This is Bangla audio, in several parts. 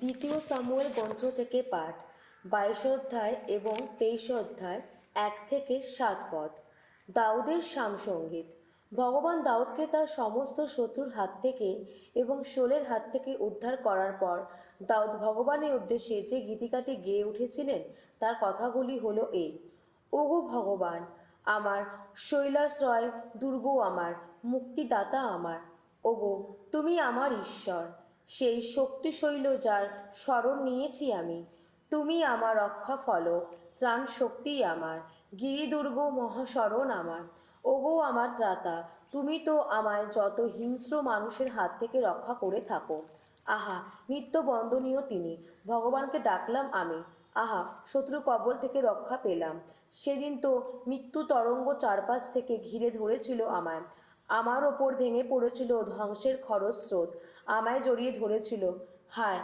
দ্বিতীয় সামুয়েল গ্রন্থ থেকে পাঠ 22 অধ্যায় এবং 23 অধ্যায় 1 থেকে 7 পদ। দাউদের সামসঙ্গীত। ভগবান দাউদকে তার সমস্ত শত্রুর হাত থেকে এবং শোলের হাত থেকে উদ্ধার করার পর দাউদ ভগবানের উদ্দেশ্যে যে গীতিকাটি গেয়ে উঠেছিলেন তার কথাগুলি হলো এই: ওগো ভগবান আমার, শৈলাশ্রয় দুর্গ আমার, মুক্তিদাতা আমার। ওগো তুমি আমার ঈশ্বর, সেই শক্তিশৈল যার শরণ নিয়েছি আমি। তুমি আমার রক্ষা ফলক, ত্রাণ শক্তিই আমার, গিরিদুর্গ মহাশরণ আমার। ওগো আমার ত্রাতা, তুমি তো আমায় যত হিংস্র মানুষের হাত থেকে রক্ষা করে থাকো। আহা নিত্য বন্দনীয় তিনি, ভগবানকে ডাকলাম আমি। আহা শত্রু কবল থেকে রক্ষা পেলাম। সেদিন তো মৃত্যু তরঙ্গ চারপাশ থেকে ঘিরে ধরেছিল আমায়। আমার ওপর ভেঙে পড়েছিল ধ্বংসের খরস্রোত, আমায় জড়িয়ে ধরেছিল। হায়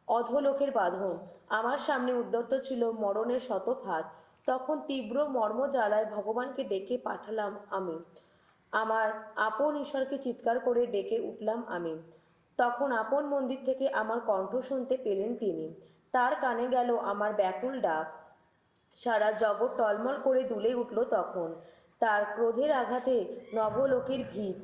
অধোলোকের বাঁধন, আমার সামনে উদ্যত ছিল মরণের শতফাত। তখন তীব্র মর্মজ্বালায় ভগবানকে ডেকে পাঠালাম আমি, আমার আপন ঈশ্বরকে চিৎকার করে ডেকে উঠলাম আমি। তখন আপন মন্দির থেকে আমার কণ্ঠ শুনতে পেলেন তিনি। তার কানে গেল আমার ব্যাকুল ডাক। সারা জগৎ টলমল করে দুলে উঠল তখন। তার ক্রোধের আঘাতে নবলোকের ভিত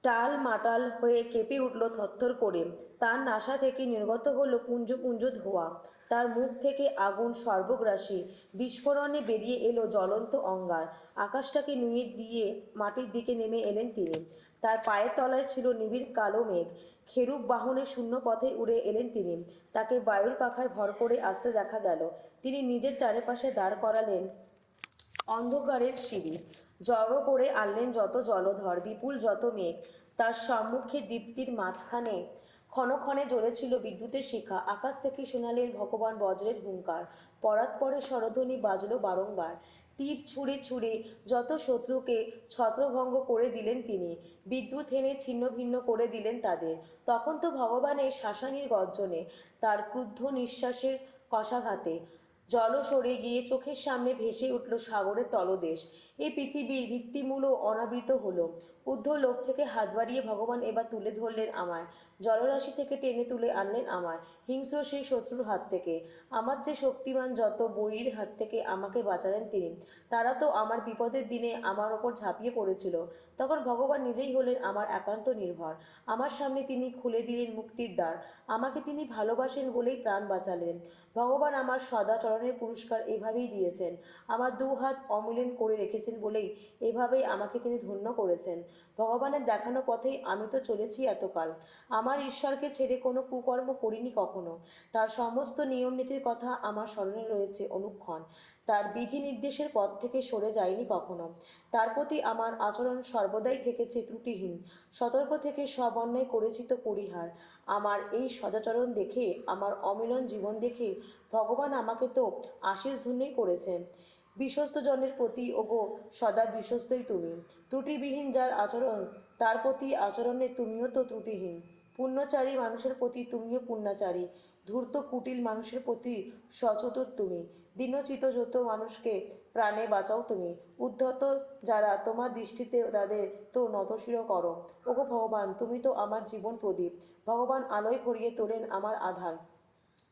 টাল মাটাল হয়ে কেঁপে উঠল থরথর করে। তার নাসা থেকে নির্গত হলো পুঞ্জ পুঞ্জ ধোঁয়া। তার মুখ থেকে আগুন সর্বগ্রাসী বিস্ফোরণে বেরিয়ে এলো জ্বলন্ত অঙ্গার। আকাশটাকে নুয়ে দিয়ে মাটির দিকে নেমে এলেন তিনি। তার পায়ের তলায় ছিল নিবিড় কালো মেঘ। খেরুব বাহনে শূন্য পথে উড়ে এলেন তিনি। তাকে বায়ুর পাখায় ভর করে আসতে দেখা গেল। তিনি নিজের চারিপাশে দাঁড় করালেন অন্ধকারের সিঁড়ি, জড়ো করে আনলেন যত জলধর, বিপুল যত মেঘ। তার সম্মুখে দীপ্তির মাঝখানে ক্ষণক্ষণে জ্বলেছিল বিদ্যুতের শিখা। আকাশ থেকে শোনালেন ভগবান বজ্রের হুঙ্কার। পরাৎপরে স্বরধ্বনি বাজল বারংবার। তীর ছুঁড়ে ছুঁড়ে যত শত্রুকে ছত্রভঙ্গ করে দিলেন তিনি। বিদ্যুৎ হেনে ছিন্ন ভিন্ন করে দিলেন তাদের। তখন তো ভগবানের শাসানির গর্জনে, তার ক্রুদ্ধ নিঃশ্বাসের কষাঘাতে জল সরে গিয়ে চোখের সামনে ভেসে উঠল সাগরের তলদেশ। এই পৃথিবীর ভিত্তিমূলও অনাবৃত হলো। ঊর্ধ্ব লোক থেকে হাত বাড়িয়ে ভগবান এবার তুলে ধরলেন আমায়। জলরাশি থেকে টেনে তুলে আনলেন আমায় হিংস্র সেই শত্রুর হাত থেকে। আমার চেয়ে শক্তিমান যত বৈরীর হাত থেকে আমাকে বাঁচালেন তিনি। তারা তো আমার বিপদের দিনে আমার ওপর ঝাঁপিয়ে পড়েছিল। তখন ভগবান নিজেই হলেন আমার একান্ত নির্ভর। আমার সামনে তিনি খুলে দিলেন মুক্তির দ্বার। আমাকে তিনি ভালোবাসেন বলেই প্রাণ বাঁচালেন। ভগবান আমার সদাচরণের পুরস্কার এভাবেই দিয়েছেন। আমার দু হাত অমলিন করে রেখেছেন বলেই এভাবেই আমাকে তিনি ধন্য করেছেন। ভগবানের দেখানো পথেই আমি তো চলেছি এতকাল। আমার ঈশ্বরকে ছেড়ে কোনো কুকর্ম করিনি কখনো। তার সমস্ত নিয়মনীতির কথা আমার স্মরণে রয়েছে অনুক্ষণ। তার বিধি নির্দেশের পথ থেকে সরে যায়নি কখনো। তার প্রতি আমার আচরণ সর্বদাই থেকেছে ত্রুটিহীন। সতর্ক থেকে সব অন্যায় করেছি তো পরিহার। আমার এই সদাচরণ দেখে, আমার অমিলন জীবন দেখে ভগবান আমাকে তো আশিস ধন্যই করেছেন। বিশ্বস্ত জনের প্রতি ওগো সদা বিশ্বস্তই তুমি। ত্রুটিবিহীন যার আচরণ, তার প্রতি আচরণে তুমিও তো ত্রুটিহীন। পুণ্যচারী মানুষের প্রতি তুমিও পুণ্যাচারী। ধূর্ত কুটিল মানুষের প্রতি সচতুর তুমি। দীনচিত যত মানুষকে প্রাণে বাঁচাও তুমি। উদ্ধত যারা তোমার দৃষ্টিতে তাদের তো নতশির করো। ওগো ভগবান তুমি তো আমার জীবন প্রদীপ। ভগবান আলোয় ভরিয়ে তোলেন আমার আধার।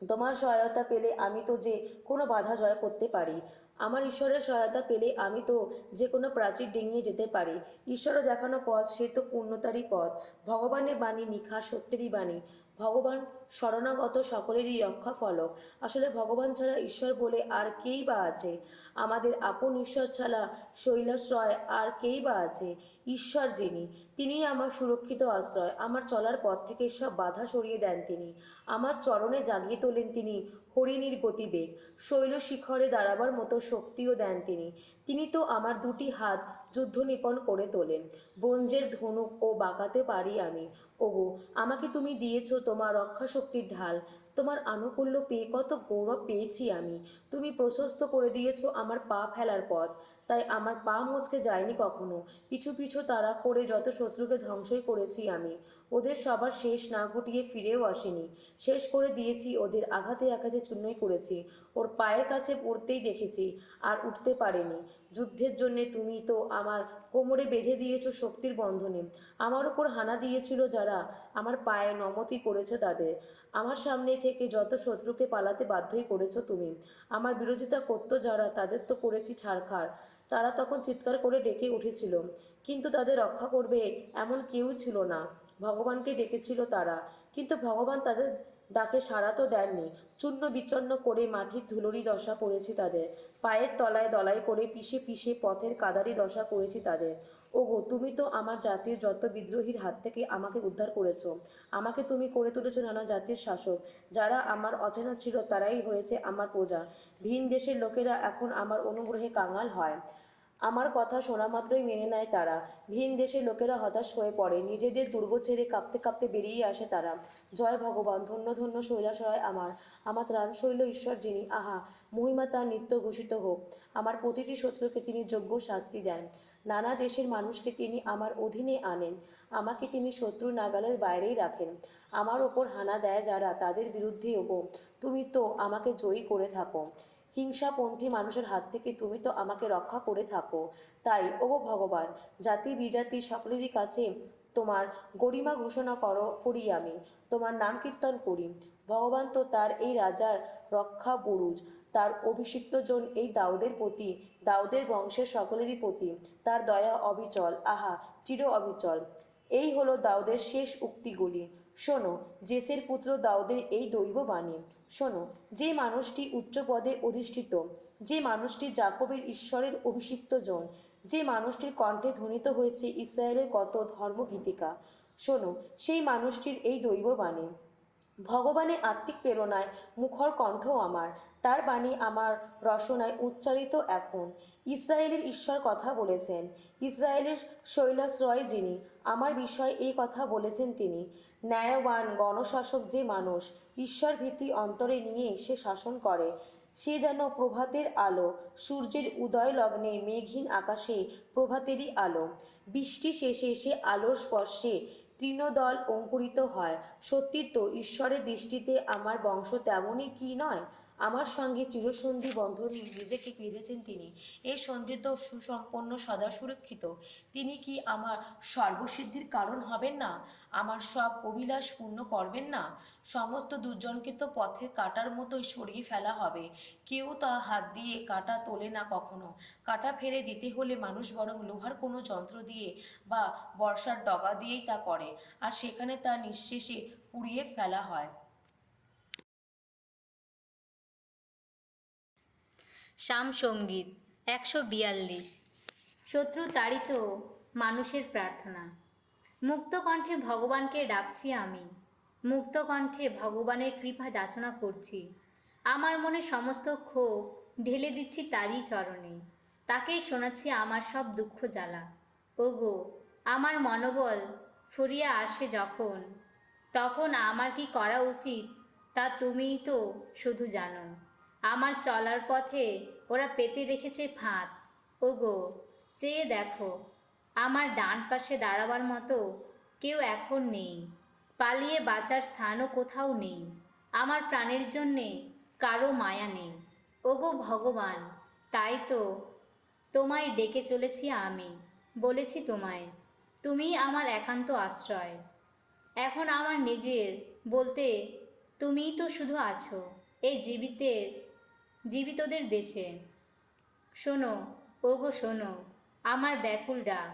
তোমার সহায়তা পেলে আমি তো যে কোনো বাধা জয় করতে পারি। আমার ঈশ্বরের সহায়তা পেলে আমি তো যে কোনো প্রাচীর ডিঙিয়ে যেতে পারি। ঈশ্বরও দেখানো পথ সে তো পূর্ণতারই পথ। ভগবানের বাণী নিখার সত্যেরই বাণী। ভগবান শরণাগত সকলেরই রক্ষা ফলক। আসলে ভগবান ছাড়া ঈশ্বর বলে আর কেই বা আছে? আমাদের আপন ঈশ্বর ছাড়া শৈলাশ্রয় আর কেই বা আছে? ঈশ্বর যিনি, তিনিই আমার সুরক্ষিত আশ্রয়। আমার চলার পথ থেকে সব বাধা সরিয়ে দেন তিনি। আমার চরণে জাগিয়ে তোলেন তিনি হরিণীর গতিবেগ। শৈল শিখরে দাঁড়াবার মতো শক্তিও দেন তিনি। তিনি তো আমার দুটি হাত যুদ্ধ নিপণ করে তোলেন। ব্রোঞ্জের ধনুক ও বাঁকাতে পারি আমি। ওগো আমাকে তুমি দিয়েছ তোমার রক্ষা শক্তির ঢাল। তোমার আনুকূল্য পেয়ে কত গৌরব পেয়েছি আমি। তুমি প্রশস্ত করে দিয়েছ আমার পা ফেলার পথ। তাই আমার পা মচকে যায়নি কখনো। পিছু পিছু তাড়া করে যত শত্রুকে ধ্বংসই করেছি আমি, ওদের সবার শেষ না ঘটিয়ে ফিরেও আসিনি। শেষ করে দিয়েছি ওদের, আঘাতে আঘাতে চূর্ণই করেছি। ওর পায়ের কাছে পড়তেই দেখেছি, আর উঠতে পারেনি। যুদ্ধের জন্যে তুমি তো আমার কোমরে বেঁধে দিয়েছ শক্তির বন্ধনে। আমার উপর হানা দিয়েছিল যারা, আমার পায়ে নমতি করেছ তাদের। আমার সামনে থেকে যত শত্রুকে পালাতে বাধ্যই করেছ তুমি। আমার বিরোধিতা করত যারা, তাদের তো করেছি ছারখার। তারা তখন চিৎকার করে ডেকে উঠেছিল, কিন্তু তাদের রক্ষা করবে এমন কেউ ছিল না। ভগবানকে ডেকেছিল তারা, কিন্তু ভগবান তাদের ডাকে সাড়া তো দেননি। চূর্ণ বিচূর্ণ করে মাটির ধুলোরই দশা করেছি তাদের, পায়ের তলায় দলাই করে পিষে পিষে পথের কাদারি দশা করেছি তাদের। ওগো, তুমি তো আমার জাতির যত বিদ্রোহীর হাত থেকে আমাকে উদ্ধার করেছো। আমাকে তুমি করে তুলেছো নানা জাতির শাসক। যারা আমার অচেনা ছিল তারাই হয়েছে আমার প্রজা। ভিন দেশের লোকেরা এখন আমার অনুগ্রহে কাঙাল হয়, আমার কথা শোনা মাত্রই মেনে নেয় তারা। ভিন দেশের লোকেরা হতাশ হয়ে পড়ে, নিজেদের দুর্গ ছেড়ে কাঁপতে কাঁপতে বেরিয়ে আসে তারা। জয় ভগবান, ধন্য ধন্য শৈলাশয় আমার, আমার ত্রাণ শৈল ঈশ্বর যিনি, আহা মহিমা তার নিত্য ঘোষিত হোক। আমার প্রতিটি শত্রুকে তিনি যোগ্য শাস্তি দেন, নানা দেশের মানুষকে তিনি আমার অধীনে আনেন, আমাকে তিনি শত্রু নাগালের বাইরেই রাখেন। আমার ওপর হানা দেয় যারা, তাদের বিরুদ্ধেও তুমি তো আমাকে জয়ী করে থাকো। হিংসাপন্থী মানুষের হাত থেকে তুমি তো আমাকে রক্ষা করে থাকো। তাই ওগো ভগবান, জাতি বিজাতি সকলেরই কাছে তোমার গরিমা ঘোষণা করি আমি, তোমার নাম কীর্তন করি। ভগবান তো তার এই রাজার রক্ষা বুরুজ, তার অভিষিক্ত জন এই দাউদের প্রতি, দাউদের বংশের সকলেরই প্রতি তার দয়া অবিচল, আহা চির অবিচল। এই হলো দাউদের শেষ উক্তিগুলি। শোনো জেসের পুত্র দাউদের এই দৈব বাণী। শোনো, যে মানুষটি উচ্চ পদে অধিষ্ঠিত, যে মানুষটি জাকবের ঈশ্বরের অভিষিক্ত জন, যে মানুষটির কণ্ঠে ধ্বনিত হয়েছে ইসরায়েলের কত ধর্মগীতিকা, শোনো সেই মানুষটির এই দৈব বাণী। ভগবানের আত্মিক প্রেরণায় মুখর কণ্ঠ আমার, তার বাণী আমার রসনায় উচ্চারিত এখন। ইসরায়েলের ঈশ্বর কথা বলেছেন, ইসরায়েলের শৈলাশ্রয় যিনি, আমার বিষয়ে এই কথা বলেছেন তিনি। ন্যায়বান গণশাসক যে মানুষ, ঈশ্বর ভীতি অন্তরে নিয়ে সে শাসন করে, সে যেন প্রভাতের আলো, সূর্যের উদয় লগ্নে মেঘহীন আকাশে প্রভাতেরই আলো। বৃষ্টি শেষে সে আলোর স্পর্শে তৃণদল অঙ্কুরিত হয়। সত্যিই তো ঈশ্বরের দৃষ্টিতে আমার বংশ তেমনই কি নয়? আমার সঙ্গে চিরসন্ধি বন্ধনে নিজেকে বেঁধেছেন তিনি। এই সন্ধি তো সুসম্পন্ন, সদা সুরক্ষিত। তিনি কি আমার সর্বসিদ্ধির কারণ হবেন না? আমার সব অভিলাষ পূর্ণ করবেন না? সমস্ত দুর্জনকে তো পথের কাঁটার মতোই সরিয়ে ফেলা হবে। কেউ তা হাত দিয়ে কাঁটা তোলে না কখনো। কাঁটা ফেলে দিতে হলে মানুষ বরং লোহার কোনো যন্ত্র দিয়ে বা বর্ষার ডগা দিয়েই তা করে, আর সেখানে তা নিঃশেষে পুড়িয়ে ফেলা হয়। শাম সঙ্গীত 142। শত্রু তাড়িত মানুষের প্রার্থনা। মুক্ত কণ্ঠে ভগবানকে ডাকছি আমি, মুক্ত কণ্ঠে ভগবানের কৃপা যাচনা করছি। আমার মনে সমস্ত ক্ষোভ ঢেলে দিচ্ছি তারই চরণে, তাকেই শোনাচ্ছি আমার সব দুঃখ জ্বালা। ওগো, আমার মনোবল ফুরিয়ে আসে যখন, তখন আমার কি করা উচিত তা তুমিই তো শুধু জানো। আমার চলার পথে ওরা পেতে রেখেছে ফাঁদ। ওগো, চেয়ে দেখো, আমার ডান পাশে দাঁড়াবার মতো কেউ এখন নেই, পালিয়ে বাঁচার স্থানও কোথাও নেই। আমার প্রাণের জন্যে কারো মায়া নেই। ওগো ভগবান, তাই তো তোমায় ডেকে চলেছি আমি, বলেছি তোমায় তুমিই আমার একান্ত আশ্রয়। এখন আমার নিজের বলতে তুমিই তো শুধু আছো এই জীবিতদের দেশে। শোনো, ওগো শোনো আমার ব্যাকুল ডাক।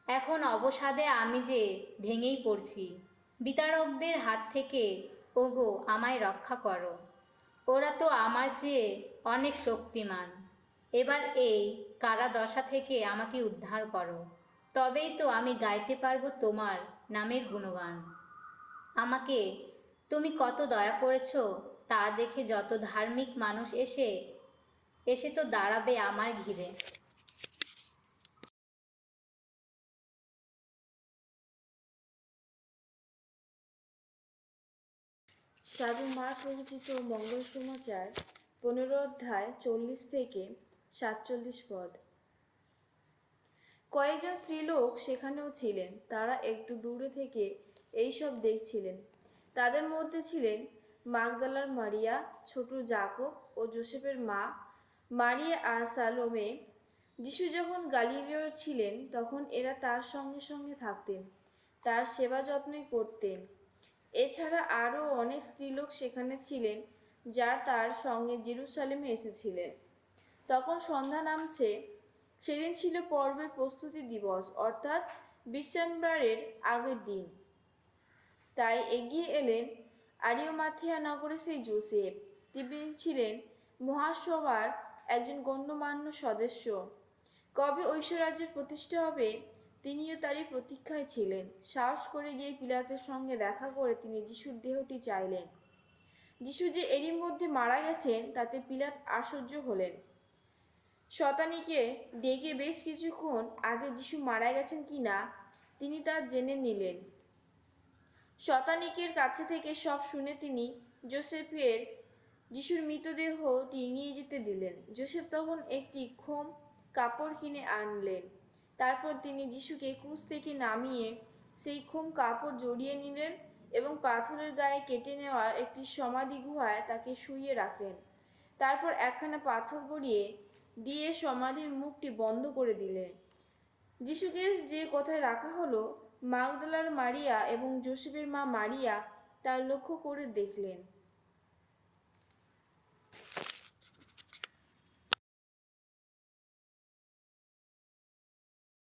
এখন অবসাদে আমি যে ভেঙেই পড়ছি, বিতাড়কদের হাত থেকে ওগো আমায় রক্ষা করো। ওরা তো আমার চেয়ে অনেক শক্তিমান। এবার এই কারাদশা থেকে আমাকে উদ্ধার করো, তবেই তো আমি গাইতে পারবো তোমার নামের গুণগান। আমাকে তুমি কত দয়া করেছ তা দেখে যত ধার্মিক মানুষ এসে এসে তো দাঁড়াবে আমার ঘিরে। সাধু মার্ক রচিত মঙ্গল সমাচার 15 অধ্যায় 40 থেকে 47 পদ। কয়েকজন স্ত্রীলোক সেখানেও ছিলেন। তারা একটু দূরে থেকে এইসব দেখছিলেন। তাদের মধ্যে ছিলেন মাগদালার মারিয়া, ছোট জাকব ও যোসেফের মা মারিয়া আর সালোমে। যিশু যখন গালিলীয় ছিলেন তখন এরা তার সঙ্গে সঙ্গে থাকতেন, তার সেবা যত্নই করতেন। এছাড়া আরও অনেক স্ত্রীলোক সেখানে ছিলেন যারা তার সঙ্গে জেরুসালেমে এসেছিলেন। তখন সন্ধ্যা নামছে। সেদিন ছিল পর্বের প্রস্তুতি দিবস, অর্থাৎ বিশ্রামবারের আগের দিন। তাই এগিয়ে এলেন আরিওমাথিয়া নগরে সেই যোসেফ। তিনি ছিলেন মহাসভার একজন গণ্যমান্য সদস্য। কবে ঐশ্বরাজ্যের প্রতিষ্ঠা হবে তিনিও তারই প্রতীক্ষায় ছিলেন। সাহস করে গিয়ে পিলাতের সঙ্গে দেখা করে তিনি যিশুর দেহটি চাইলেন। যিশু যে এরই মধ্যে মারা গেছেন তাতে পিলাত আশ্চর্য হলেন। শতানীকে ডেকে বেশ কিছুক্ষণ আগে যিশু মারা গেছেন কিনা তিনি তা জেনে নিলেন। শতানীকের কাছে থেকে সব শুনে তিনি যোসেফের যিশুর মৃতদেহটি নিয়ে যেতে দিলেন। যোসেফ তখন একটি খোম কাপড় কিনে আনলেন। তারপর তিনি যিশুকে ক্রুশ থেকে নামিয়ে সেই খোম কাপড় জড়িয়ে নিলেন এবং পাথরের গায়ে কেটে নেওয়া একটি সমাধি গুহায় তাকে শুইয়ে রাখলেন। তারপর একখানা পাথর গড়িয়ে দিয়ে সমাধির মুখটি বন্ধ করে দিলেন। যিশুকে যে কোথায় রাখা হলো, মাগদলার মারিয়া এবং যোসেফের মা মারিয়া তার লক্ষ্য করে দেখলেন।